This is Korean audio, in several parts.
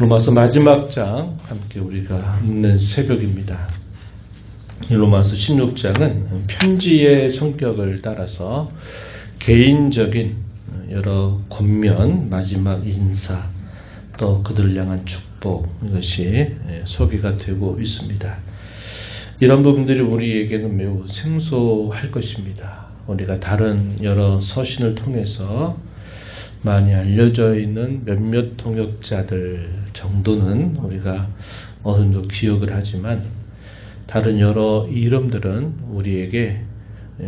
로마서 마지막 장 함께 우리가 읽는 새벽입니다. 이 로마서 16장은 편지의 성격을 따라서 개인적인 여러 권면, 마지막 인사, 또 그들을 향한 축복, 이것이 소개가 되고 있습니다. 이런 부분들이 우리에게는 매우 생소할 것입니다. 우리가 다른 여러 서신을 통해서 많이 알려져 있는 몇몇 통역자들 정도는 우리가 어느 정도 기억을 하지만 다른 여러 이름들은 우리에게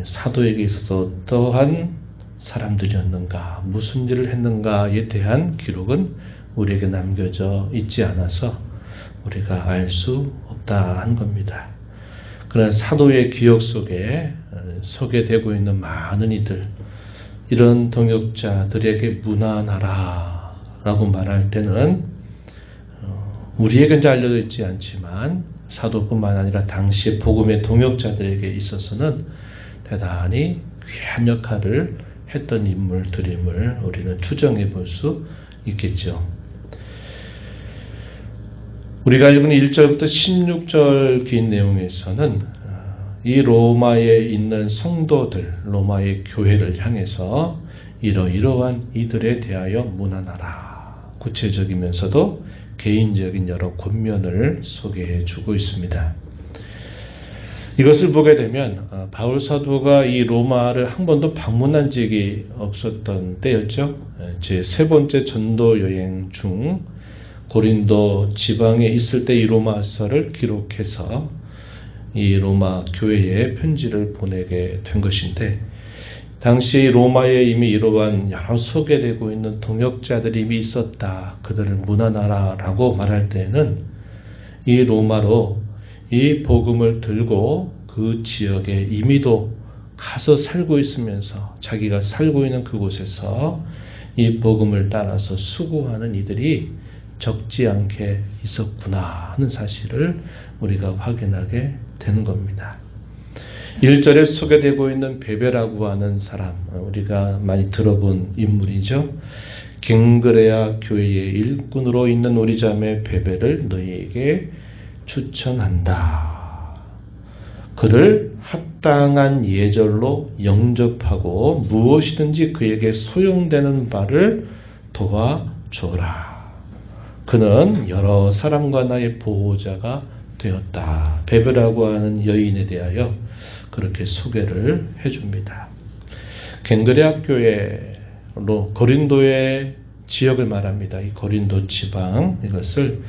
사도에게 있어서 어떠한 사람들이었는가, 무슨 일을 했는가에 대한 기록은 우리에게 남겨져 있지 않아서 우리가 알 수 없다 한 겁니다. 그러나 사도의 기억 속에 소개되고 있는 많은 이들, 이런 동역자들에게 문안하라 라고 말할 때는 우리에게는 잘 알려져 있지 않지만 사도뿐만 아니라 당시의 복음의 동역자들에게 있어서는 대단히 귀한 역할을 했던 인물들임을 우리는 추정해 볼 수 있겠죠. 우리가 읽은 1절부터 16절 긴 내용에서는 이 로마에 있는 성도들, 로마의 교회를 향해서 이러이러한 이들에 대하여 문안하라. 구체적이면서도 개인적인 여러 권면을 소개해 주고 있습니다. 이것을 보게 되면 바울 사도가 이 로마를 한 번도 방문한 적이 없었던 때였죠. 제 세 번째 전도 여행 중 고린도 지방에 있을 때 이 로마서를 기록해서 이 로마 교회에 편지를 보내게 된 것인데, 당시 로마에 이미 이러한 여러 소개되고 있는 동역자들이 이미 있었다. 그들을 문안하라 라고 말할 때에는 이 로마로 이 복음을 들고 그 지역에 이미도 가서 살고 있으면서 자기가 살고 있는 그곳에서 이 복음을 따라서 수고하는 이들이 적지 않게 있었구나 하는 사실을 우리가 확인하게 되는 겁니다. 1절에 소개되고 있는 베베라고 하는 사람, 우리가 많이 들어본 인물이죠. 갱그레아 교회의 일꾼으로 있는 우리 자매 베베를 너희에게 추천한다. 그를 합당한 예절로 영접하고 무엇이든지 그에게 소용되는 바를 도와줘라. 그는 여러 사람과 나의 보호자가 되었다. 베베라고 하는 여인에 대하여 그렇게 소개를 해줍니다. 갱그레아 교회로 고린도의 지역을 말합니다. 이 고린도 지방, 이것을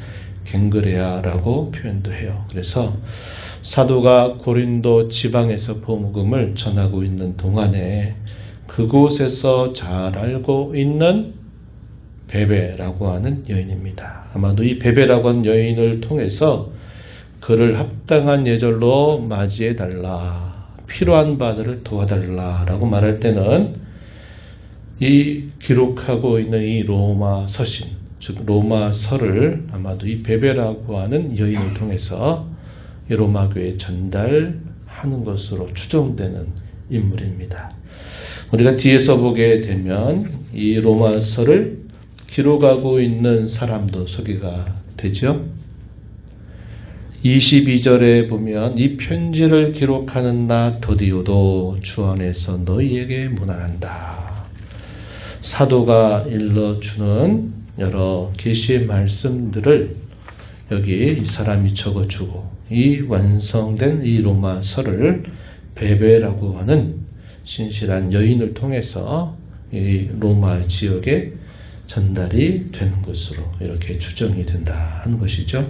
갱그레아라고 표현도 해요. 그래서 사도가 고린도 지방에서 복음을 전하고 있는 동안에 그곳에서 잘 알고 있는 베베라고 하는 여인입니다. 아마도 이 베베라고 하는 여인을 통해서 그를 합당한 예절로 맞이해달라, 필요한 바들을 도와달라라고 말할 때는 이 기록하고 있는 이 로마 서신, 즉 로마서를 아마도 이 베베라고 하는 여인을 통해서 이 로마 교회에 전달하는 것으로 추정되는 인물입니다. 우리가 뒤에서 보게 되면 이 로마서를 기록하고 있는 사람도 소개가 되죠. 22절에 보면 이 편지를 기록하는 나 더디오도 주 안에서 너희에게 문안한다. 사도가 일러주는 여러 계시의 말씀들을 여기 이 사람이 적어주고 이 완성된 이 로마서를 베베라고 하는 신실한 여인을 통해서 이 로마 지역에 전달이 되는 것으로 이렇게 추정이 된다 하는 것이죠.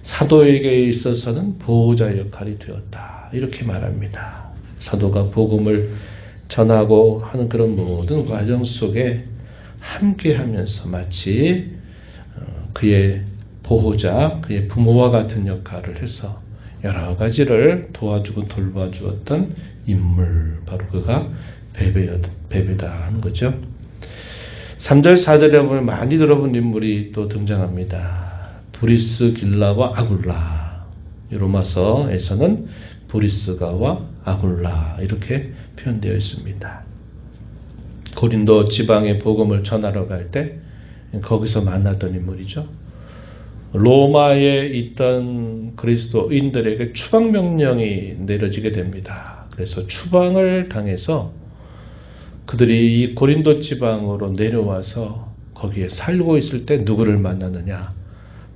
사도에게 있어서는 보호자 역할이 되었다. 이렇게 말합니다. 사도가 복음을 전하고 하는 그런 모든 과정 속에 함께 하면서 마치 그의 보호자, 그의 부모와 같은 역할을 해서 여러 가지를 도와주고 돌봐주었던 인물, 바로 그가 베베다 하는 거죠. 3절, 4절에 보면 많이 들어본 인물이 또 등장합니다. 브리스길라와 아굴라. 로마서에서는 브리스가와 아굴라 이렇게 표현되어 있습니다. 고린도 지방에 복음을 전하러 갈 때 거기서 만났던 인물이죠. 로마에 있던 그리스도인들에게 추방 명령이 내려지게 됩니다. 그래서 추방을 당해서 그들이 이 고린도 지방으로 내려와서 거기에 살고 있을 때 누구를 만나느냐?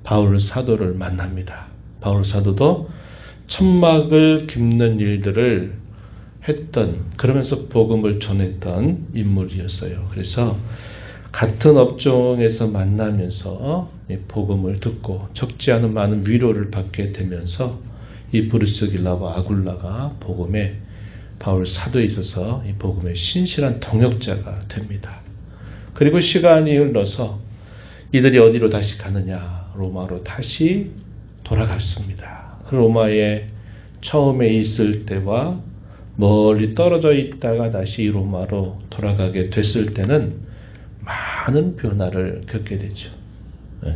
바울 사도를 만납니다. 바울 사도도 천막을 깁는 일들을 했던, 그러면서 복음을 전했던 인물이었어요. 그래서 같은 업종에서 만나면서 복음을 듣고 적지 않은 많은 위로를 받게 되면서 이 브리스길라와 아굴라가 복음에, 바울 사도에 있어서 이 복음의 신실한 동역자가 됩니다. 그리고 시간이 흘러서 이들이 어디로 다시 가느냐? 로마로 다시 돌아갔습니다. 로마에 처음에 있을 때와 멀리 떨어져 있다가 다시 로마로 돌아가게 됐을 때는 많은 변화를 겪게 되죠.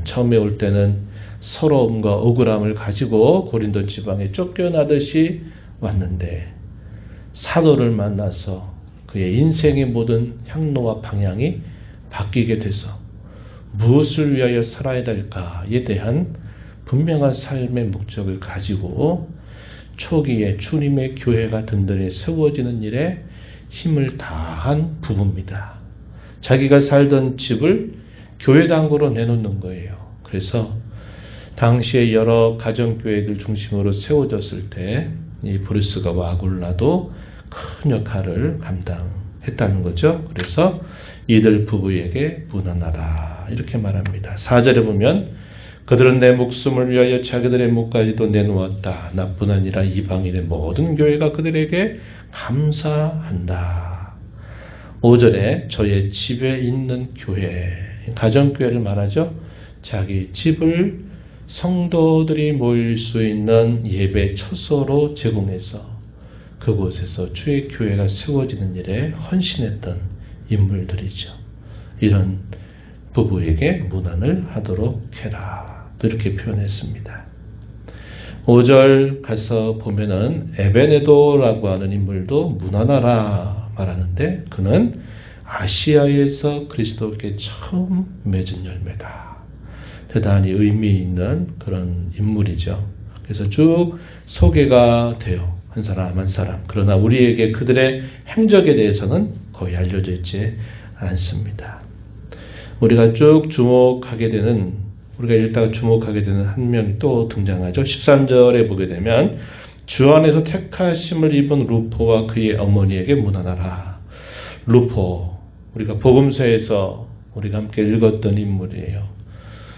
처음에 올 때는 서러움과 억울함을 가지고 고린도 지방에 쫓겨나듯이 왔는데 사도를 만나서 그의 인생의 모든 향로와 방향이 바뀌게 돼서 무엇을 위하여 살아야 될까에 대한 분명한 삶의 목적을 가지고 초기에 주님의 교회가 든든히 세워지는 일에 힘을 다한 부부입니다. 자기가 살던 집을 교회당으로 내놓는 거예요. 그래서 당시에 여러 가정교회들 중심으로 세워졌을 때 이 브루스가와 아굴라도 큰 역할을 감당했다는 거죠. 그래서 이들 부부에게 문안하라 이렇게 말합니다. 4절에 보면 그들은 내 목숨을 위하여 자기들의 목까지도 내놓았다. 나뿐 아니라 이방인의 모든 교회가 그들에게 감사한다. 5절에 저의 집에 있는 교회, 가정교회를 말하죠. 자기 집을 성도들이 모일 수 있는 예배 처소로 제공해서 그곳에서 주의 교회가 세워지는 일에 헌신했던 인물들이죠. 이런 부부에게 문안을 하도록 해라. 이렇게 표현했습니다. 5절 가서 보면은 에베네도라고 하는 인물도 문안하라 말하는데 그는 아시아에서 그리스도께 처음 맺은 열매다. 대단히 의미 있는 그런 인물이죠. 그래서 쭉 소개가 돼요. 한 사람 한 사람. 그러나 우리에게 그들의 행적에 대해서는 거의 알려져 있지 않습니다. 우리가 쭉 주목하게 되는, 우리가 읽다가 주목하게 되는 한 명이 또 등장하죠. 13절에 보게 되면 주 안에서 택하심을 입은 루포와 그의 어머니에게 문안하라. 루포, 우리가 복음서에서 우리가 함께 읽었던 인물이에요.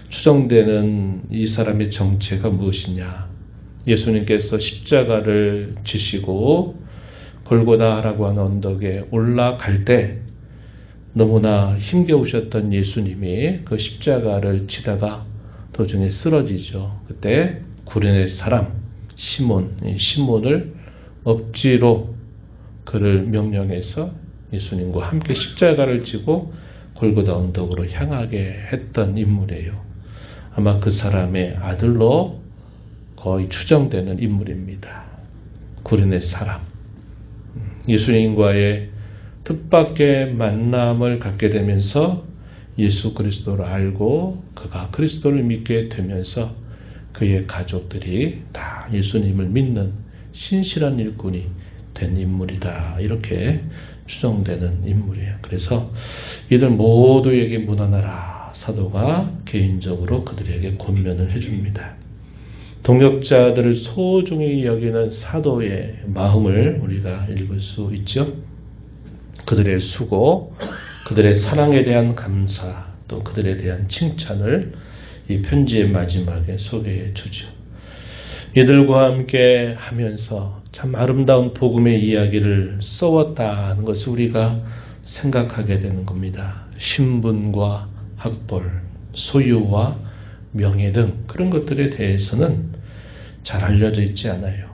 추정되는 이 사람의 정체가 무엇이냐? 예수님께서 십자가를 지시고 골고다라고 하는 언덕에 올라갈 때 너무나 힘겨우셨던 예수님이 그 십자가를 지다가 도중에 쓰러지죠. 그때 구레네 사람 시몬을 억지로 그를 명령해서 예수님과 함께 십자가를 지고 골고다 언덕으로 향하게 했던 인물이에요. 아마 그 사람의 아들로 거의 추정되는 인물입니다. 구레네 사람. 예수님과의 뜻밖의 만남을 갖게 되면서 예수 그리스도를 알고 그가 그리스도를 믿게 되면서 그의 가족들이 다 예수님을 믿는 신실한 일꾼이 된 인물이다. 이렇게 추정되는 인물이에요. 그래서 이들 모두에게 문안하라. 사도가 개인적으로 그들에게 권면을 해줍니다. 동역자들을 소중히 여기는 사도의 마음을 우리가 읽을 수 있죠. 그들의 수고, 그들의 사랑에 대한 감사, 또 그들에 대한 칭찬을 이 편지의 마지막에 소개해 주죠. 이들과 함께 하면서 참 아름다운 복음의 이야기를 써왔다는 것을 우리가 생각하게 되는 겁니다. 신분과 학벌, 소유와 명예 등 그런 것들에 대해서는 잘 알려져 있지 않아요.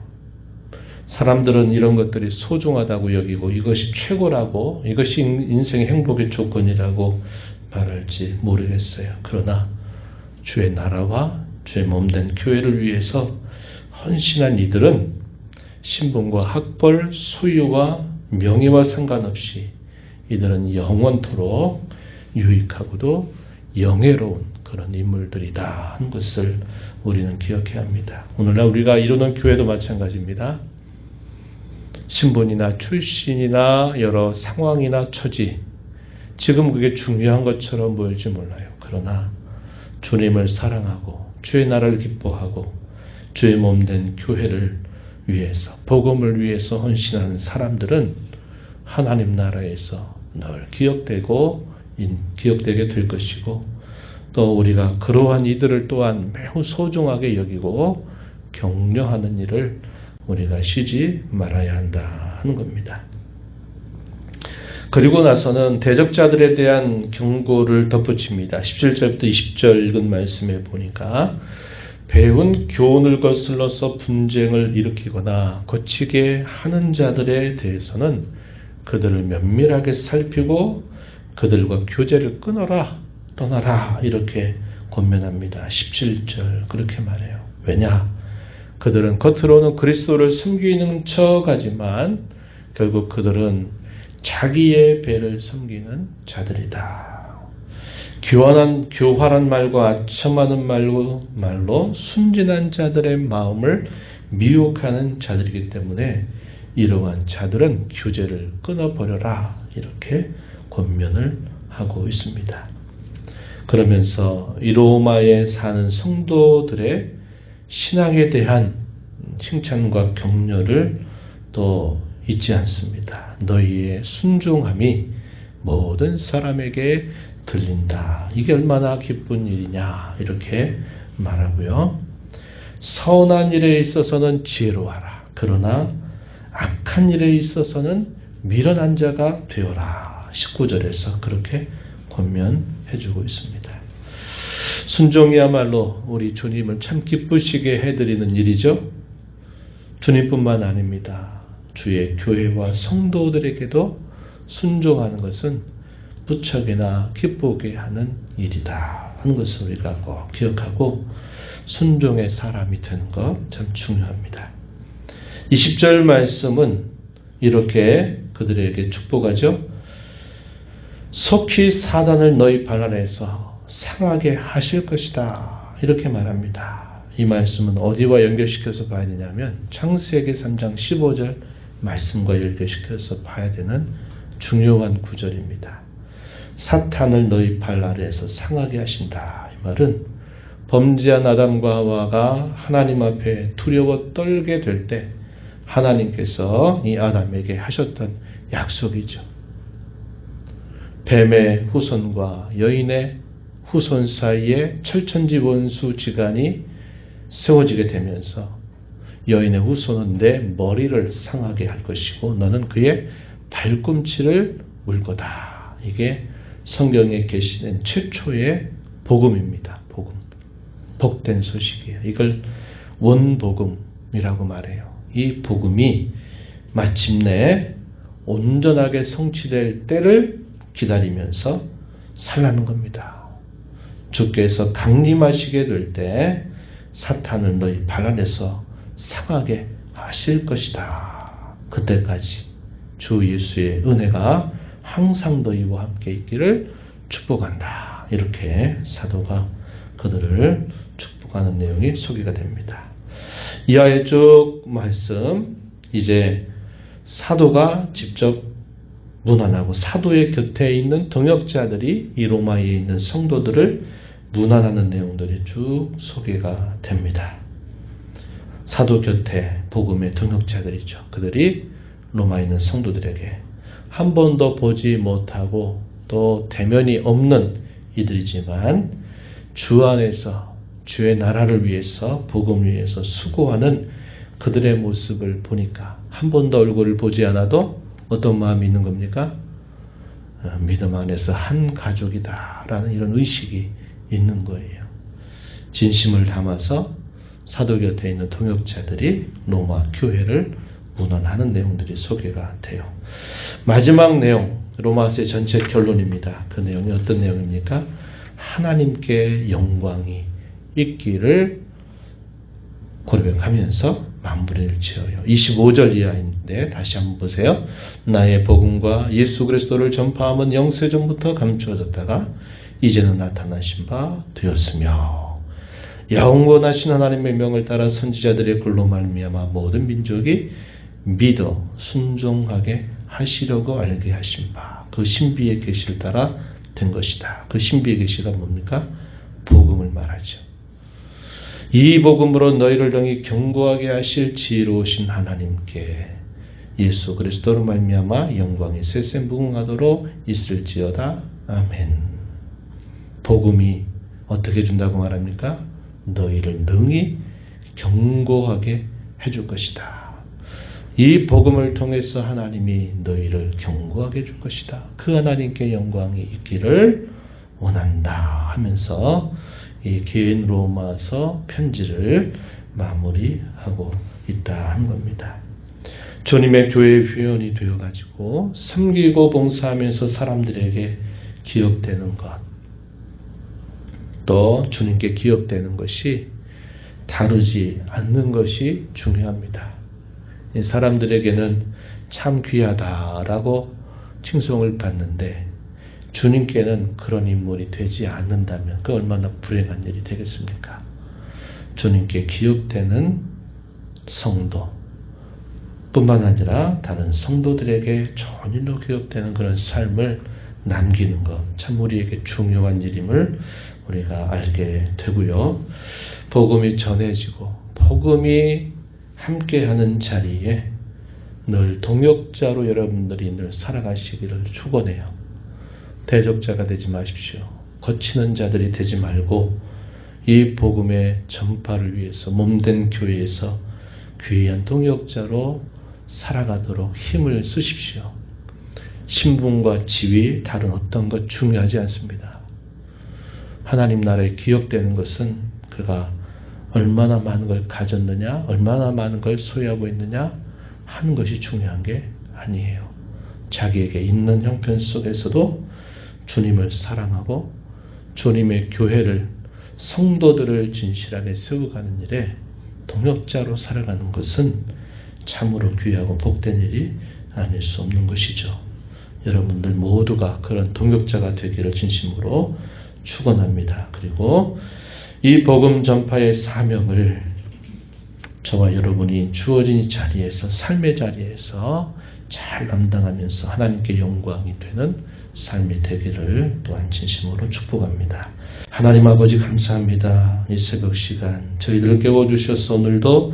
사람들은 이런 것들이 소중하다고 여기고 이것이 최고라고, 이것이 인생의 행복의 조건이라고 말할지 모르겠어요. 그러나 주의 나라와 주의 몸된 교회를 위해서 헌신한 이들은 신분과 학벌, 소유와 명예와 상관없이 이들은 영원토록 유익하고도 영예로운 그런 인물들이다 하는 것을 우리는 기억해야 합니다. 오늘날 우리가 이루는 교회도 마찬가지입니다. 신분이나 출신이나 여러 상황이나 처지, 지금 그게 중요한 것처럼 보일지 몰라요. 그러나 주님을 사랑하고 주의 나라를 기뻐하고 주의 몸된 교회를 위해서, 복음을 위해서 헌신하는 사람들은 하나님 나라에서 늘 기억되게 될 것이고, 또 우리가 그러한 이들을 또한 매우 소중하게 여기고 격려하는 일을 우리가 쉬지 말아야 한다 하는 겁니다. 그리고 나서는 대적자들에 대한 경고를 덧붙입니다. 17절부터 20절 읽은 말씀에 보니까 배운 교훈을 거슬러서 분쟁을 일으키거나 거치게 하는 자들에 대해서는 그들을 면밀하게 살피고 그들과 교제를 끊어라, 떠나라 이렇게 권면합니다. 17절 그렇게 말해요. 왜냐? 그들은 겉으로는 그리스도를 섬기는 척하지만 결국 그들은 자기의 배를 섬기는 자들이다. 교활한 말과 아첨하는 말로 순진한 자들의 마음을 미혹하는 자들이기 때문에 이러한 자들은 교제를 끊어버려라 이렇게 권면을 하고 있습니다. 그러면서 이 로마에 사는 성도들의 신앙에 대한 칭찬과 격려를 또 잊지 않습니다. 너희의 순종함이 모든 사람에게 들린다. 이게 얼마나 기쁜 일이냐 이렇게 말하고요. 선한 일에 있어서는 지혜로워하라. 그러나 악한 일에 있어서는 미련한 자가 되어라. 19절에서 그렇게 권면해주고 있습니다. 순종이야말로 우리 주님을 참 기쁘시게 해드리는 일이죠. 주님뿐만 아닙니다. 주의 교회와 성도들에게도 순종하는 것은 부척이나 기쁘게 하는 일이다 하는 것을 우리가 꼭 기억하고 순종의 사람이 되는 것 참 중요합니다. 20절 말씀은 이렇게 그들에게 축복하죠. 속히 사단을 너희 발 아래에서 상하게 하실 것이다 이렇게 말합니다. 이 말씀은 어디와 연결시켜서 봐야 되냐면 창세기 3장 15절 말씀과 연결시켜서 봐야 되는 중요한 구절입니다. 사탄을 너희 발 아래에서 상하게 하신다. 이 말은 범죄한 아담과 하와가 하나님 앞에 두려워 떨게 될 때 하나님께서 이 아담에게 하셨던 약속이죠. 뱀의 후손과 여인의 후손 사이에 철천지 원수 지간이 세워지게 되면서 여인의 후손은 내 머리를 상하게 할 것이고 너는 그의 발꿈치를 물 거다. 이게 성경에 계시는 최초의 복음입니다. 복음. 복된 소식이에요. 이걸 원복음이라고 말해요. 이 복음이 마침내 온전하게 성취될 때를 기다리면서 살라는 겁니다. 주께서 강림하시게 될 때 사탄을 너희 발 안에서 상하게 하실 것이다. 그때까지 주 예수의 은혜가 항상 너희와 함께 있기를 축복한다. 이렇게 사도가 그들을 축복하는 내용이 소개가 됩니다. 이하의 쭉 말씀, 이제 사도가 직접 문안하고 사도의 곁에 있는 동역자들이 이 로마에 있는 성도들을 문안하는 내용들이 쭉 소개가 됩니다. 사도 곁에 복음의 동역자들이죠. 그들이 로마에 있는 성도들에게 한 번도 보지 못하고 또 대면이 없는 이들이지만 주 안에서 주의 나라를 위해서 복음을 위해서 수고하는 그들의 모습을 보니까 한 번도 얼굴을 보지 않아도 어떤 마음이 있는 겁니까? 믿음 안에서 한 가족이다라는 이런 의식이 있는 거예요. 진심을 담아서 사도 곁에 있는 동역자들이 로마 교회를 문안하는 내용들이 소개가 돼요. 마지막 내용, 로마서의 전체 결론입니다. 그 내용이 어떤 내용입니까? 하나님께 영광이 있기를 고백하면서 마무리를 지어요. 25절 이하인데 다시 한번 보세요. 나의 복음과 예수 그리스도를 전파함은 영세전부터 감추어졌다가 이제는 나타나신 바 되었으며 영원하신 하나님의 명을 따라 선지자들의 글로 말미암아 모든 민족이 믿어 순종하게 하시려고 알게 하신 바, 그 신비의 계시를 따라 된 것이다. 그 신비의 계시가 뭡니까? 복음을 말하죠. 이 복음으로 너희를 능히 견고하게 하실 지혜로우신 하나님께 예수 그리스도로 말미암아 영광이 세세 무궁하도록 있을지어다. 아멘. 복음이 어떻게 준다고 말합니까? 너희를 능히 견고하게 해줄 것이다. 이 복음을 통해서 하나님이 너희를 견고하게 해줄 것이다. 그 하나님께 영광이 있기를 원한다 하면서 이 긴 로마서 편지를 마무리하고 있다 하는 겁니다. 주님의 교회의 회원이 되어가지고 섬기고 봉사하면서 사람들에게 기억되는 것, 또 주님께 기억되는 것이 다르지 않는 것이 중요합니다. 사람들에게는 참 귀하다라고 칭송을 받는데 주님께는 그런 인물이 되지 않는다면 그 얼마나 불행한 일이 되겠습니까? 주님께 기억되는 성도 뿐만 아니라 다른 성도들에게 좋은 일로 기억되는 그런 삶을 남기는 것, 참 우리에게 중요한 일임을 우리가 알게 되고요. 복음이 전해지고 복음이 함께하는 자리에 늘 동역자로 여러분들이 늘 살아가시기를 축원해요. 대적자가 되지 마십시오. 거치는 자들이 되지 말고 이 복음의 전파를 위해서 몸된 교회에서 귀한 동역자로 살아가도록 힘을 쓰십시오. 신분과 지위, 다른 어떤 것 중요하지 않습니다. 하나님 나라에 기억되는 것은 그가 얼마나 많은 걸 가졌느냐, 얼마나 많은 걸 소유하고 있느냐 하는 것이 중요한 게 아니에요. 자기에게 있는 형편 속에서도 주님을 사랑하고 주님의 교회를, 성도들을 진실하게 세워가는 일에 동역자로 살아가는 것은 참으로 귀하고 복된 일이 아닐 수 없는 것이죠. 여러분들 모두가 그런 동역자가 되기를 진심으로 축원합니다. 그리고 이 복음 전파의 사명을 저와 여러분이 주어진 이 자리에서, 삶의 자리에서 잘 감당하면서 하나님께 영광이 되는 삶이 되기를 또한 진심으로 축복합니다. 하나님 아버지 감사합니다. 이 새벽 시간 저희들을 깨워주셔서 오늘도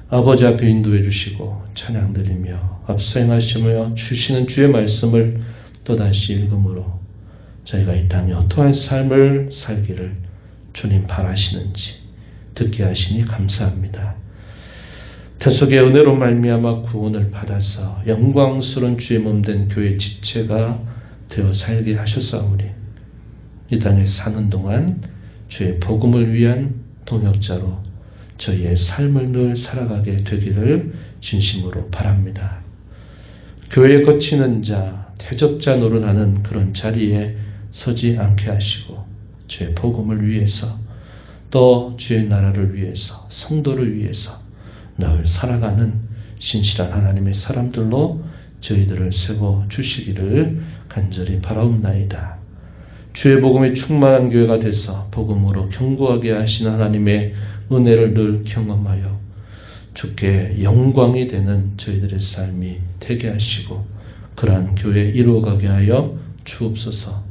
아버지 앞에 인도해 주시고 찬양드리며 앞서 행하시며 주시는 주의 말씀을 또다시 읽음으로 저희가 이 땅에 어떠한 삶을 살기를 주님 바라시는지 듣게 하시니 감사합니다. 태속의 은혜로 말미암아 구원을 받아서 영광스러운 주의 몸된 교회 지체가 되어 살게 하셨사오니 이 땅에 사는 동안 주의 복음을 위한 동역자로 저희의 삶을 늘 살아가게 되기를 진심으로 바랍니다. 교회에 거치는 자, 대적자 노릇하는 그런 자리에 서지 않게 하시고 주의 복음을 위해서 또 주의 나라를 위해서 성도를 위해서 늘 살아가는 신실한 하나님의 사람들로 저희들을 세워 주시기를 간절히 바라옵나이다. 주의 복음이 충만한 교회가 돼서 복음으로 견고하게 하신 하나님의 은혜를 늘 경험하여 주께 영광이 되는 저희들의 삶이 되게 하시고 그러한 교회 이루어가게 하여 주옵소서.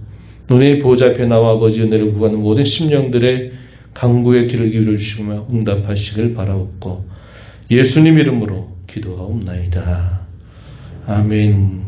너의 보좌 앞에 나와 아버지 은혜를 구하는 모든 심령들의 간구의 귀를 기울여 주시며 응답하시길 바라옵고 예수님 이름으로 기도하옵나이다. 아멘.